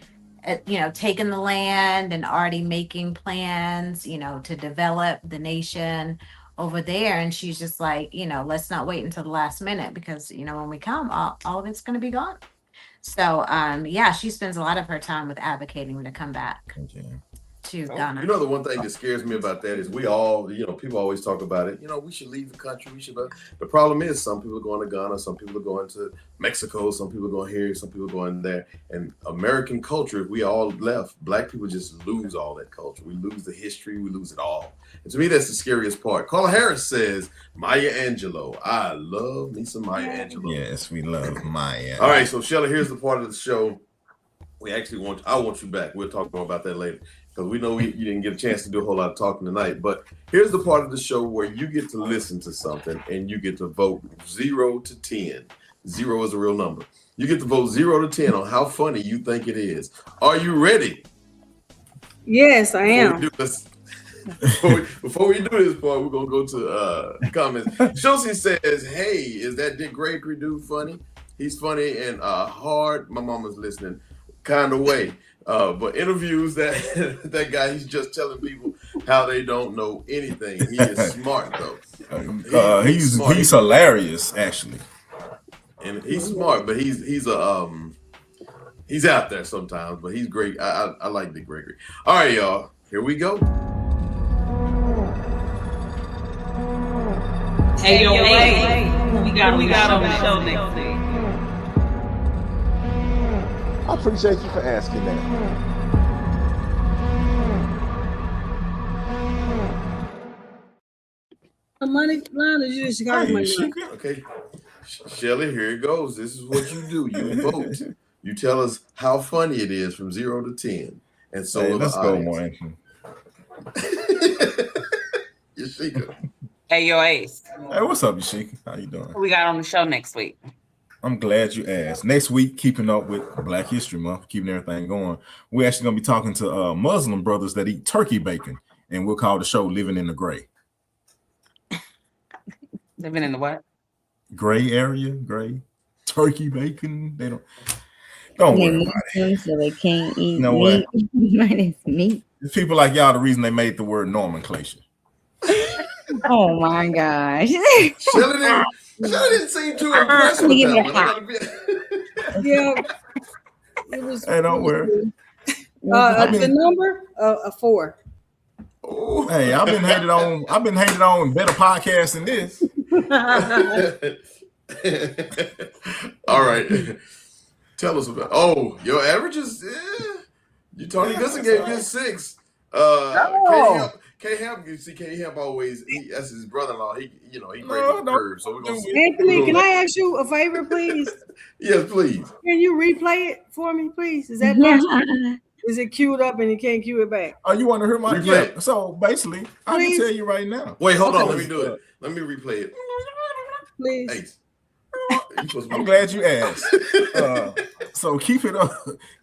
taking the land and already making plans, to develop the nation over there. And she's just like, let's not wait until the last minute, because, when we come, all of it's going to be gone. So, she spends a lot of her time with advocating to come back to Ghana. The one thing that scares me about that is we all, people always talk about it. We should leave the country. The problem is some people are going to Ghana, some people are going to Mexico, some people are going here, some people are going there. And American culture, if we all left, Black people just lose all that culture. We lose the history. We lose it all. And to me, that's the scariest part. Carla Harris says, Maya Angelou. I love me some Maya Angelou. Yes, we love Maya. All right, so Shelly, here's the part of the show. I want you back. We'll talk more about that later, because we know you didn't get a chance to do a whole lot of talking tonight. But here's the part of the show where you get to listen to something and you get to vote 0 to 10. 0 is a real number. You get to vote 0 to 10 on how funny you think it is. Are you ready? Yes, I am. Before we do this part, we're going to go to comments. Chelsea says, hey, is that Dick Gregory dude funny? He's funny and hard. My mama's listening kind of way. But interviews that guy, he's just telling people how they don't know anything. He is smart though. He's hilarious, actually. And he's smart, but he's out there sometimes, but he's great. I like Dick Gregory. All right, y'all. Here we go. Hey, we got on the show next week. I appreciate you for asking that. Money line is you Chicago money line. Okay, Shelly, here it goes. This is what you do. You vote. You tell us how funny it is from 0 to 10, and so let's go, more. Yashika. Hey, yo, Ace. Hey, what's up, Yashika? How you doing? We got on the show next week. I'm glad you asked. Next week, keeping up with Black History Month, keeping everything going. We're actually going to be talking to Muslim brothers that eat turkey bacon, and we'll call the show "Living in the Gray." Living in the what? Gray area, gray turkey bacon. They don't worry about it. So they can't eat meat. Minus meat. It's people like y'all the reason they made the word nomenclature. Oh my gosh. Shelly didn't seem too impressed with that one. Yeah. It was. Hey, don't worry. The number a 4. Oh. Hey, I've been hated on better podcasts than this. All right. Tell us about your averages. Tony Gusson gave you a 6. K-Hemp, you see, K-Hemp always, that's his brother-in-law. He breaks the curve. So we're gonna see. Anthony, can I ask you a favor, please? Yes, please. Can you replay it for me, please? Is that possible? Is it queued up and you can't cue it back? Oh, you want to hear my replay? So basically, I can tell you right now. Wait, hold on. Let me do it. Let me replay it. Please. Hey. I'm glad you asked. So keeping up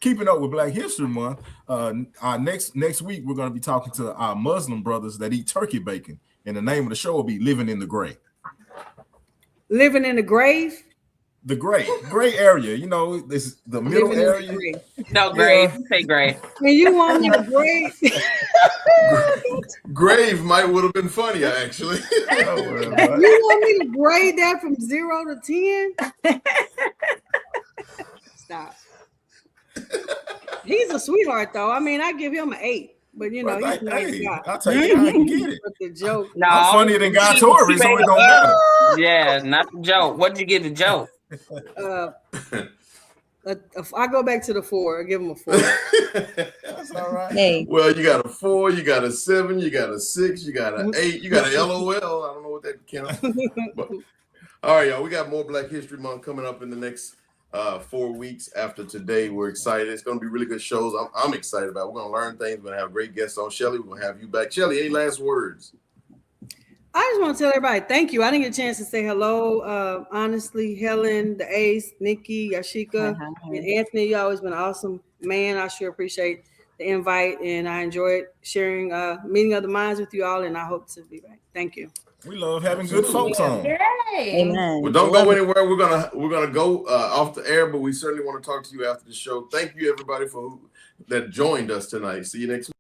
with Black History Month. Next week we're going to be talking to our Muslim brothers that eat turkey bacon, and the name of the show will be "Living in the Gray." Living in the grave. The gray area, this is the middle area. No, grave. Say grave. And you want me to grave? Grave would have been funnier, actually. You want me to grade that from 0 to 10? Stop. He's a sweetheart, though. I mean, I give him an 8. But he's a nice guy. I'll tell you how I can get it. The joke. No, I'm funnier than Guy Torres, so it don't matter. Yeah, not the joke. What did you get the joke? I go back to the 4. I give him a 4. That's all right. Hey. Well, you got a 4, you got a 7, you got a 6, you got an 8, you got a LOL. I don't know what that counts. But, all right, y'all. We got more Black History Month coming up in the next 4 weeks after today. We're excited. It's going to be really good shows. I'm excited about it. We're going to learn things. We're going to have great guests on. Shelly, we're going to have you back. Shelly, any last words? I just want to tell everybody thank you. I didn't get a chance to say hello. Honestly, Helen, the Ace, Nikki, Yashika, and Anthony, you always been awesome. Man, I sure appreciate the invite, and I enjoyed sharing meeting of the minds with you all, and I hope to be back. Thank you. We love having good folks on. Amen. Well, don't go anywhere. We're gonna go off the air, but we certainly want to talk to you after the show. Thank you, everybody, that joined us tonight. See you next week.